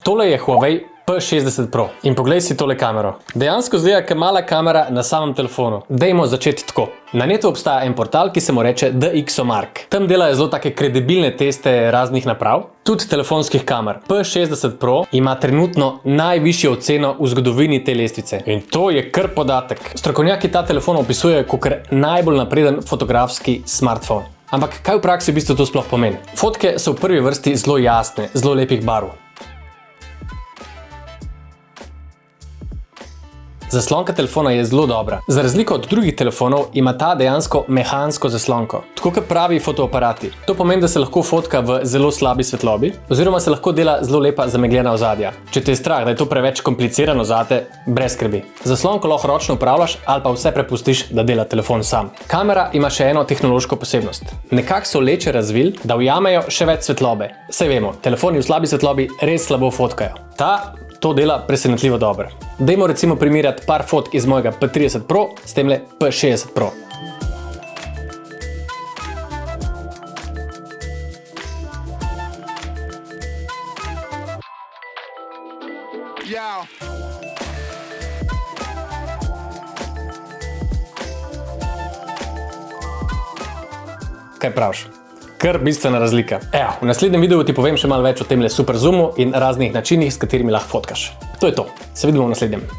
Tole je Huawei P60 Pro. In poglej si tole kamero. Dejansko zgleda kot mala kamera na samem telefonu. Dajmo začeti tako. Na netu obstaja en portal, ki se mu reče DxOMark. Tam delajo zelo take kredibilne teste raznih naprav, tudi telefonskih kamer. P60 Pro ima trenutno najvišjo oceno v zgodovini te lestvice. In to je kar podatek. Strokovnjaki ta telefon opisujejo kot najbolj napreden fotografski smartphone. Ampak kaj v praksi v bistvu to sploh pomeni? Fotke so v prvi vrsti zelo jasne, zelo lepih barv. Zaslonka telefona je zelo dobra. Za razliko od drugih telefonov ima ta dejansko mehansko zaslonko, tako kot pravi fotoaparati. To pomeni, da se lahko fotka v zelo slabi svetlobi, oziroma se lahko dela zelo lepa zamegljena ozadja. Če te je strah, da je to preveč komplicirano zate, brez skrbi. Zaslonko lahko ročno upravljaš ali pa vse prepustiš, da dela telefon sam. Kamera ima še eno tehnološko posebnost. Nekako so leče razvili, da ujamejo še več svetlobe. Saj vemo, telefoni v slabi svetlobi res slabo fotkajo. Ta to dela presenetljivo dobro. Dajmo recimo primerjati par fotk iz mojega P30 Pro s temle P60 Pro. Kaj praviš? Kar bistvena razlika. Evo, v naslednjem videu ti povem še malo več o temle super zoomu in raznih načinih, s katerimi lahko fotkaš. To je to. Se vidimo v naslednjem.